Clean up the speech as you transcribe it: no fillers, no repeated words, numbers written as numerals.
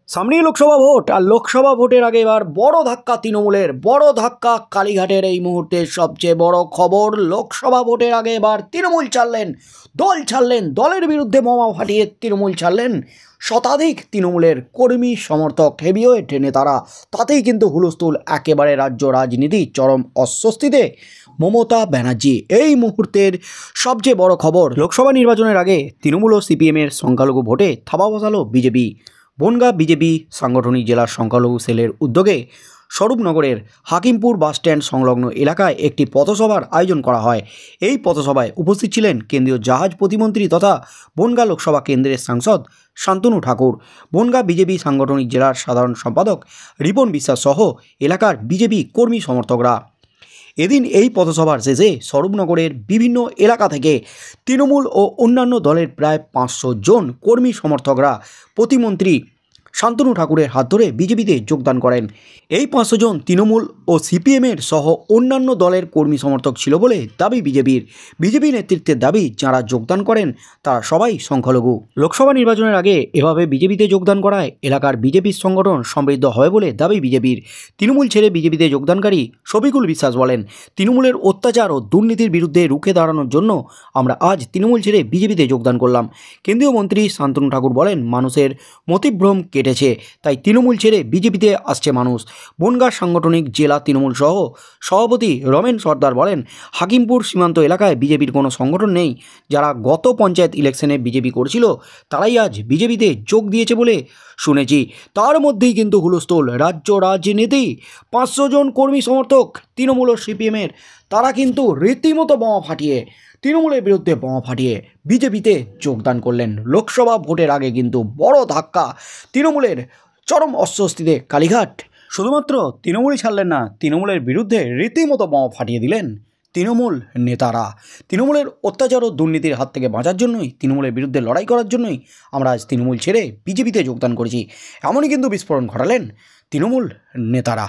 সামনেই লোকসভা ভোট আর লোকসভা ভোটের আগে এবার বড় ধাক্কা তৃণমূলের, বড় ধাক্কা কালীঘাটের। এই মুহূর্তে সবচেয়ে বড় খবর, লোকসভা ভোটের আগে এবার তৃণমূল ছাড়লেন, দল ছাড়লেন, দলের বিরুদ্ধে বোমা ফাটিয়ে তৃণমূল ছাড়লেন শতাধিক তৃণমূলের কর্মী সমর্থক হেভিওয়েট নেতারা। তাতেই কিন্তু হুলস্থুল একেবারে, রাজ্য রাজনীতি চরম অস্বস্তিতে মমতা ব্যানার্জি। এই মুহূর্তের সবচেয়ে বড় খবর, লোকসভা নির্বাচনের আগে তৃণমূল ও সিপিএমের সংখ্যালঘু ভোটে থাবা বসালো বিজেপি। বনগাঁ বিজেপি সাংগঠনিক জেলার সংখ্যালঘু সেলের উদ্যোগে স্বরূপনগরের হাকিমপুর বাসস্ট্যান্ড সংলগ্ন এলাকায় একটি পথসভার আয়োজন করা হয়। এই পথসভায় উপস্থিত ছিলেন কেন্দ্রীয় জাহাজ প্রতিমন্ত্রী তথা বনগাঁ লোকসভা কেন্দ্রের সাংসদ শান্তনু ঠাকুর, বনগাঁ বিজেপি সাংগঠনিক জেলার সাধারণ সম্পাদক রিপন বিশ্বাস সহ এলাকার বিজেপি কর্মী সমর্থকরা। এদিন এই পথসভার শেষে স্বরূপনগরের বিভিন্ন এলাকা থেকে তৃণমূল ও অন্যান্য দলের প্রায় 500 জন কর্মী সমর্থকরা প্রতিমন্ত্রী শান্তনু ঠাকুরের হাত ধরে বিজেপিতে যোগদান করেন। এই 500 জন তৃণমূল ও সিপিএমের সহ অন্যান্য দলের কর্মী সমর্থক ছিল বলে দাবি বিজেপির। বিজেপি নেতৃত্বের দাবি, যারা যোগদান করেন তারা সবাই সংখ্যালঘু। লোকসভা নির্বাচনের আগে এভাবে বিজেপিতে যোগদান করায় এলাকার বিজেপির সংগঠন সমৃদ্ধ হবে বলে দাবি বিজেপির। তৃণমূল ছেড়ে বিজেপিতে যোগদানকারী শফিকুল বিশ্বাস বলেন, তৃণমূলের অত্যাচার ও দুর্নীতির বিরুদ্ধে রুখে দাঁড়ানোর জন্য আমরা আজ তৃণমূল ছেড়ে বিজেপিতে যোগদান করলাম। কেন্দ্রীয় মন্ত্রী শান্তনু ঠাকুর বলেন, মানুষের মতিভ্রম কেটেছে, তাই তৃণমূল ছেড়ে বিজেপিতে আসছে মানুষ। বনগাঁ সাংগঠনিক জেলা তৃণমূল সহ সভাপতি রমেন সর্দার বলেন, হাকিমপুর সীমান্ত এলাকায় বিজেপির কোনো সংগঠন নেই। যারা গত পঞ্চায়েত ইলেকশনে বিজেপি করেছিল তারাই আজ বিজেপিতে যোগ দিয়েছে বলে শুনেছি। তার মধ্যেই কিন্তু হুলস্থুল রাজ্য রাজনীতি। 500 জন কর্মী সমর্থক তৃণমূল ও সিপিএমের, তারা কিন্তু রীতিমতো বোমা ফাটিয়ে, তৃণমূলের বিরুদ্ধে বোমা ফাটিয়ে বিজেপিতে যোগদান করলেন। লোকসভা ভোটের আগে কিন্তু বড় ধাক্কা তৃণমূলের, চরম অস্বস্তিতে কালীঘাট। শুধুমাত্র তৃণমূলই ছাড়লেন না, তৃণমূলের বিরুদ্ধে রীতিমতো বোমা ফাটিয়ে দিলেন তৃণমূল নেতারা। তৃণমূলের অত্যাচার ও দুর্নীতির হাত থেকে বাঁচার জন্যই, তৃণমূলের বিরুদ্ধে লড়াই করার জন্যই আমরা আজ তৃণমূল ছেড়ে বিজেপিতে যোগদান করেছি, এমনই কিন্তু বিস্ফোরণ ঘটালেন তৃণমূল নেতারা।